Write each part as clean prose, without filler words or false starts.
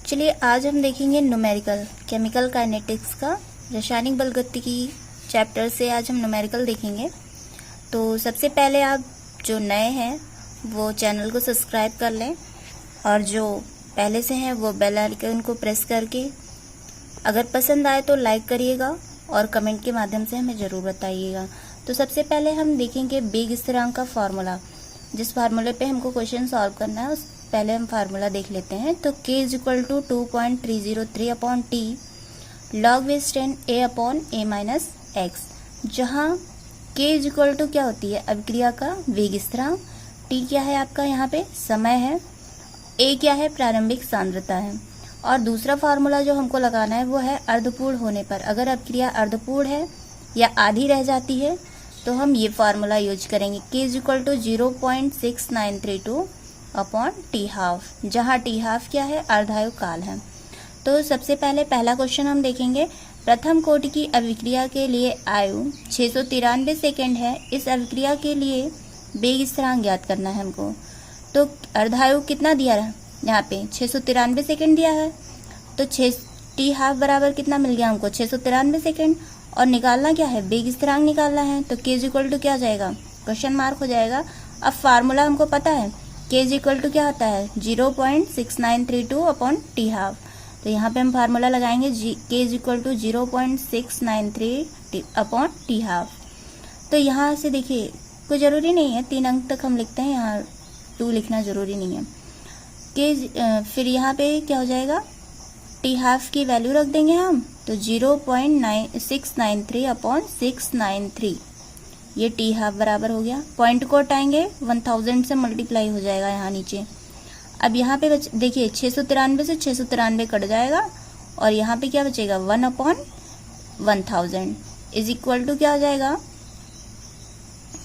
चलिए आज हम देखेंगे न्यूमेरिकल केमिकल काइनेटिक्स का रासायनिक बलगतिकी चैप्टर से आज हम न्यूमेरिकल देखेंगे। तो सबसे पहले आप जो नए हैं वो चैनल को सब्सक्राइब कर लें और जो पहले से हैं वो बेल आइकन को प्रेस करके अगर पसंद आए तो लाइक करिएगा और कमेंट के माध्यम से हमें ज़रूर बताइएगा। तो सबसे पहले हम देखेंगे वेग स्थिरांक का फॉर्मूला। जिस फार्मूले पे हमको क्वेश्चन सॉल्व करना है उस पहले हम फार्मूला देख लेते हैं। तो k is equal to 2.303 upon t log base 10 a upon a minus x, जहाँ k इज इक्वल टू क्या होती है अभिक्रिया का वेग स्थिरांक, t क्या है आपका यहाँ पे समय है, a क्या है प्रारंभिक सांद्रता है। और दूसरा फार्मूला जो हमको लगाना है वो है अर्धपूर्ण होने पर। अगर अभिक्रिया अर्धपूर्ण है या आधी रह जाती है तो हम ये फार्मूला यूज करेंगे k is equal to 0.6932 upon t half, जहाँ टी हाफ क्या है अर्धायु काल है। तो सबसे पहले पहला क्वेश्चन हम देखेंगे। प्रथम कोटि की अभिक्रिया के लिए आयु 693 सेकेंड है। इस अभिक्रिया के लिए वेग स्थिरांक ज्ञात करना है हमको। तो अर्धायु कितना दिया है यहाँ पे 693 सेकेंड दिया है, तो टी हाफ बराबर कितना मिल गया हमको 693 सेकेंड, और निकालना क्या है वेग स्थिरांक निकालना है। तो k इज इक्वल टू क्या हो जाएगा क्वेश्चन मार्क हो जाएगा। अब फार्मूला हमको पता है k इज इक्वल टू क्या होता है 0.6932 अपॉन टी हाफ। तो यहाँ पे हम फार्मूला लगाएंगे k is equal to 0.693 upon t half. तो यहाँ से देखिए कोई ज़रूरी नहीं है 3 अंक तक हम लिखते हैं, यहाँ 2 लिखना ज़रूरी नहीं है। फिर यहाँ पे क्या हो जाएगा टी हाफ की वैल्यू रख देंगे हम, तो 0.693 अपॉन 693, ये टी हाफ बराबर हो गया। पॉइंट को हटाएंगे 1000 से मल्टीप्लाई हो जाएगा यहाँ नीचे। अब यहाँ पे देखिए 693 से 693 कट जाएगा और यहाँ पे क्या बचेगा 1 अपॉन 1000 इज इक्वल टू क्या हो जाएगा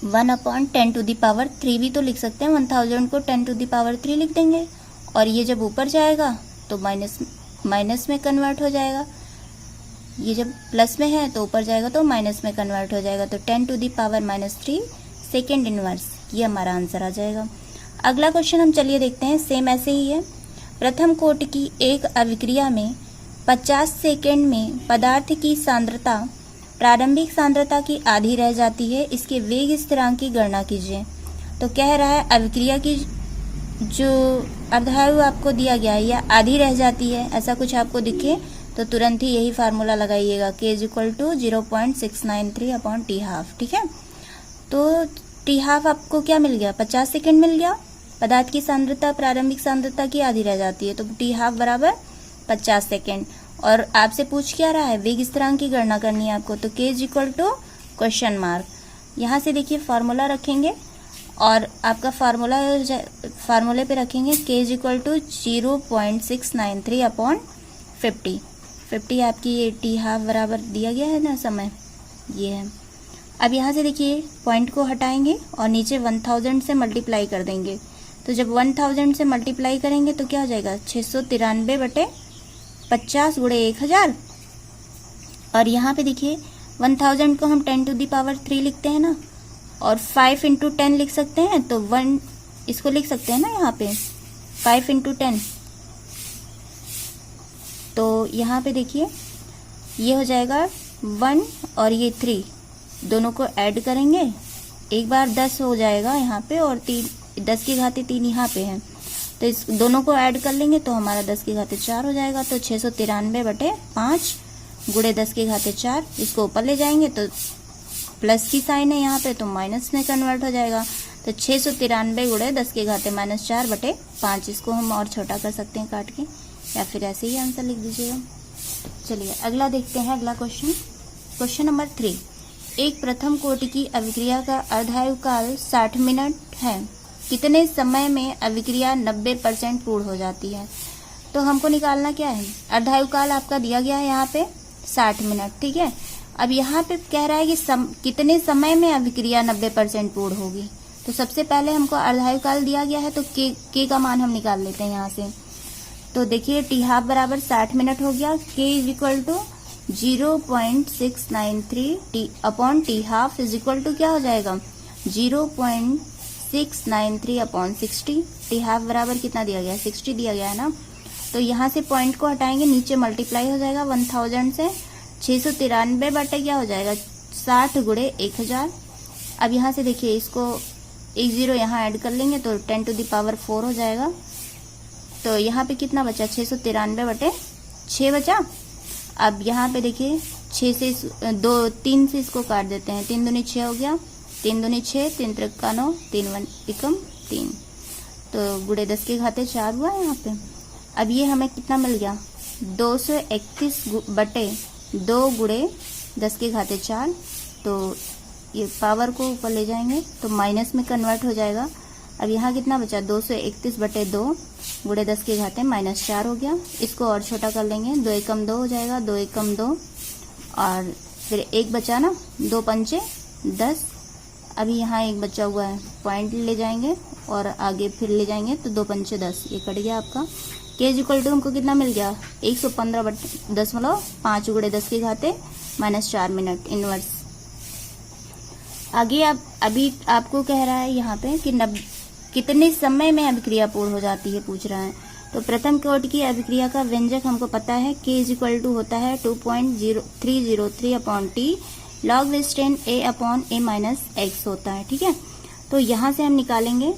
1 अपॉन 10 टू दी पावर 3 भी तो लिख सकते हैं। 1000 को 10 टू दी पावर 3 लिख देंगे और ये जब ऊपर जाएगा तो माइनस में कन्वर्ट हो जाएगा, ये जब प्लस में है तो ऊपर जाएगा तो माइनस में कन्वर्ट हो जाएगा। तो 10 to the power -3 second inverse, ये हमारा आंसर आ जाएगा। अगला क्वेश्चन हम चलिए देखते हैं, सेम ऐसे ही है। प्रथम कोटि की एक अभिक्रिया में 50 सेकेंड में पदार्थ की सांद्रता प्रारंभिक सांद्रता की आधी रह जाती है, इसके वेग स्थिरांक की गणना कीजिए। तो कह रहा है अभिक्रिया की जो अर्धायु आपको दिया गया है या आधी रह जाती है, ऐसा कुछ आपको दिखे तो तुरंत ही यही फार्मूला लगाइएगा k is equal to 0.693 upon t half. ठीक है, तो टी हाफ आपको क्या मिल गया 50 सेकेंड मिल गया। पदार्थ की सांद्रता प्रारंभिक सांद्रता की आधी रह जाती है, तो टी हाफ बराबर 50 सेकेंड। और आपसे पूछ क्या रहा है वेग स्थिरांक की गणना करनी है आपको, तो k is equal to question mark. यहाँ से देखिए फार्मूला रखेंगे और आपका फार्मूले पे रखेंगे k is equal to 0.693 upon 50 आपकी ये टी हाफ बराबर दिया गया है ना समय, ये है। अब यहाँ से देखिए पॉइंट को हटाएंगे और नीचे 1000 से मल्टीप्लाई कर देंगे। तो जब 1000 से मल्टीप्लाई करेंगे तो क्या हो जाएगा 693 बटे 50 गुणे 1000। और यहाँ पे देखिए 1000 को हम 10 टू दी पावर 3 लिखते हैं ना, और 5 इंटू 10 लिख सकते हैं, तो 1 इसको लिख सकते हैं ना यहाँ पे 5 इंटू 10। तो यहाँ पे देखिए ये हो जाएगा 1 और ये 3 दोनों को ऐड करेंगे, एक बार 10 हो जाएगा यहाँ पे और 10 की घाते 3 यहाँ पे है, तो इस दोनों को ऐड कर लेंगे तो हमारा 10 की घाते 4 हो जाएगा। तो 693 बटे 5 गुणे 10 की घाते 4, इसको ऊपर ले जाएंगे तो प्लस की साइन है यहाँ पे तो माइनस में कन्वर्ट हो जाएगा। तो 693 गुणे 10 की घाते -4 बटे 5, इसको हम और छोटा कर सकते हैं काट के, या फिर ऐसे ही आंसर लिख दीजिएगा। चलिए अगला देखते हैं, अगला क्वेश्चन नंबर 3। एक प्रथम कोटि की अभिक्रिया का अर्धायु काल 60 मिनट है, कितने समय में अभिक्रिया 90% पूर्ण हो जाती है। तो हमको निकालना क्या है अर्धायु काल आपका दिया गया है यहाँ पे 60 मिनट। ठीक है, अब यहाँ पे कह रहा है कि कितने समय में अभिक्रिया 90% पूर्ण होगी। तो सबसे पहले हमको अर्धायु काल दिया गया है तो k का मान हम निकाल लेते हैं यहाँ से। तो देखिए टी हाफ बराबर 60 मिनट हो गया, k is equal to 0.693 t upon t half is equal to क्या हो जाएगा 0.693 अपॉन 60। टी हाफ बराबर कितना दिया गया है 60 दिया गया है ना, तो यहाँ से पॉइंट को हटाएंगे, नीचे मल्टीप्लाई हो जाएगा 1000 से 693 बटे क्या हो जाएगा 60 गुणे 1000। अब यहाँ से देखिए इसको एक जीरो यहाँ ऐड कर लेंगे तो 10⁴ हो जाएगा। तो यहाँ पे कितना बचा 693 बटे 6 बचा। अब यहाँ पे देखिए 6 से 3 से इसको काट देते हैं, 3 दूनी 6 हो गया, 3 दूनी 6, 3 त्रिका 9, 3 1 एकम 3, तो गुणे 10 के घाते 4 हुआ है यहाँ पे। अब ये हमें कितना मिल गया 231 बटे 2 गुणे 10 के घाते 4। तो ये पावर को ऊपर ले जाएंगे तो माइनस में कन्वर्ट हो जाएगा। अब यहाँ कितना बचा 231 बटे 2 गुणे 10 के घाते -4 हो गया। इसको और छोटा कर लेंगे, 2 एकम 2 हो जाएगा, 2 एकम 2 और फिर एक बचा ना, 2 पंचे 10। अभी यहाँ एक बचा हुआ है, पॉइंट ले जाएंगे और आगे फिर ले जाएंगे तो 2 पंचे 10, ये कट गया आपका। के इक्वल टू हमको कितना मिल गया 115.5 गुणे 10 के घाते -4 मिनट इनवर्स। आगे आप अभी आपको कह रहा है यहाँ पे कि कितने समय में अभिक्रिया पूर्ण हो जाती है पूछ रहा है। तो प्रथम कोटि की अभिक्रिया का व्यंजक हमको पता है, K इक्वल टू होता है 2.0303/T log Western A/A-x होता है, ठीक है। तो यहाँ से हम निकालेंगे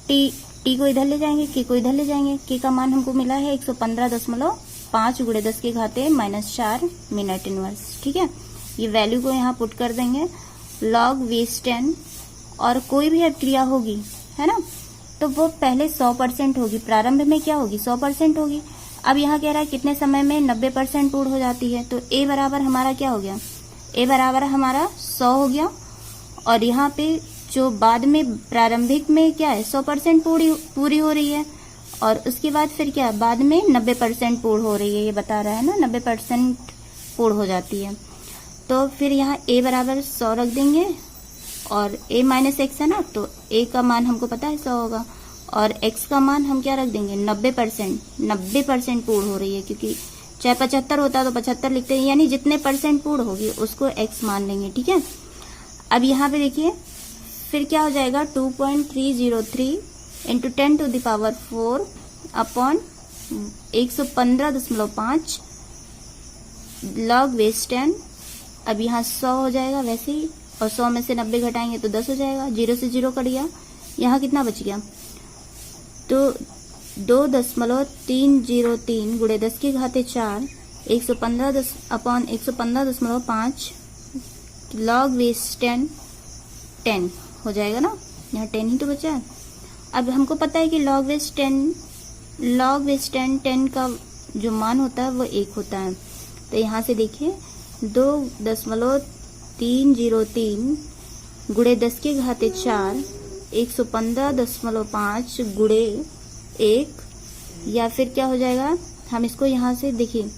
T को इधर ले जाएंगे, K को इधर ले जाएंगे। K का मान हमको मिला है 115.5 गुणे 10 के घाते -4 मिनट इनवर्स, ठीक है। ये वैल्यू को यहाँ पुट कर देंगे। log Western और कोई भी अभिक्रिया होगी है ना, तो वो पहले 100% होगी, प्रारंभ में क्या होगी 100% होगी। अब यहाँ कह रहा है कितने समय में 90% पूर्ण हो जाती है। तो A बराबर हमारा क्या हो गया, A बराबर हमारा 100 हो गया। और यहाँ पे जो बाद में प्रारंभिक में क्या है 100% पूरी हो रही है, और उसके बाद फिर क्या बाद में 90% पूर्ण हो रही है, ये बता रहा है ना 90% पूर्ण हो जाती है। तो फिर यहाँ A बराबर 100 रख देंगे और A माइनस एक्स है ना, तो A का मान हमको पता है 100 होगा और X का मान हम क्या रख देंगे 90% पूर्ण हो रही है, क्योंकि चाहे 75 होता तो 75 लिखते हैं, यानी जितने परसेंट पूर्ण होगी उसको X मान लेंगे, ठीक है। अब यहाँ पे देखिए फिर क्या हो जाएगा 2.303 इंटू 10⁴ अपॉन 115.5 log Western। अब यहाँ 100 हो जाएगा वैसे ही, और 100 में से 90 घटाएंगे तो 10 हो जाएगा, 0 से 0 कट गया। यहाँ कितना बच गया, तो 2.303 गुणे 10 के घाते 4 115.5 log Western 10 हो जाएगा ना, यहाँ 10 ही तो बचा है। अब हमको पता है कि log Western 10 का जो मान होता है वो 1 होता है। तो यहाँ से देखिए 2.303 गुणे 10 के घाते 4 115.5 गुणे 1, या फिर क्या हो जाएगा, हम इसको यहाँ से देखिए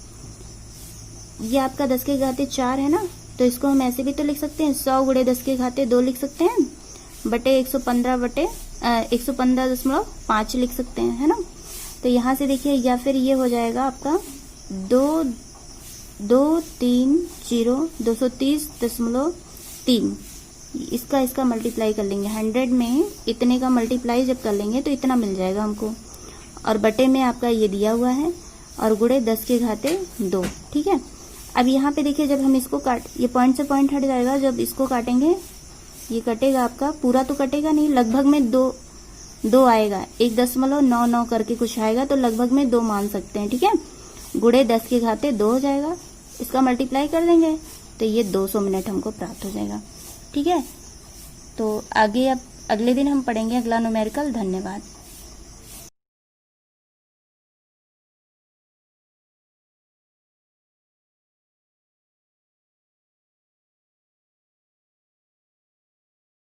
ये आपका 10 के घाते 4 है ना, तो इसको हम ऐसे भी तो लिख सकते हैं 100 गुणे 10 के घाते 2 लिख सकते हैं, बटे 115.5 लिख सकते हैं, है ना। तो यहाँ से देखिए, या फिर ये हो जाएगा आपका 230.3 इसका मल्टीप्लाई कर लेंगे 100 में, इतने का मल्टीप्लाई जब कर लेंगे तो इतना मिल जाएगा हमको, और बटे में आपका ये दिया हुआ है, और गुणे 10 के घाते 2, ठीक है। अब यहाँ पे देखिए जब हम इसको ये पॉइंट से पॉइंट हट जाएगा, जब इसको काटेंगे ये कटेगा आपका, पूरा तो कटेगा नहीं, लगभग में 2 आएगा, 1.99 करके कुछ आएगा, तो लगभग में 2 मान सकते हैं, ठीक है। गुणे 10 के घाते 2 हो जाएगा, इसका मल्टीप्लाई कर देंगे तो ये 200 मिनट हमको प्राप्त हो जाएगा, ठीक है। तो आगे अब अगले दिन हम पढ़ेंगे अगला न्यूमेरिकल। धन्यवाद।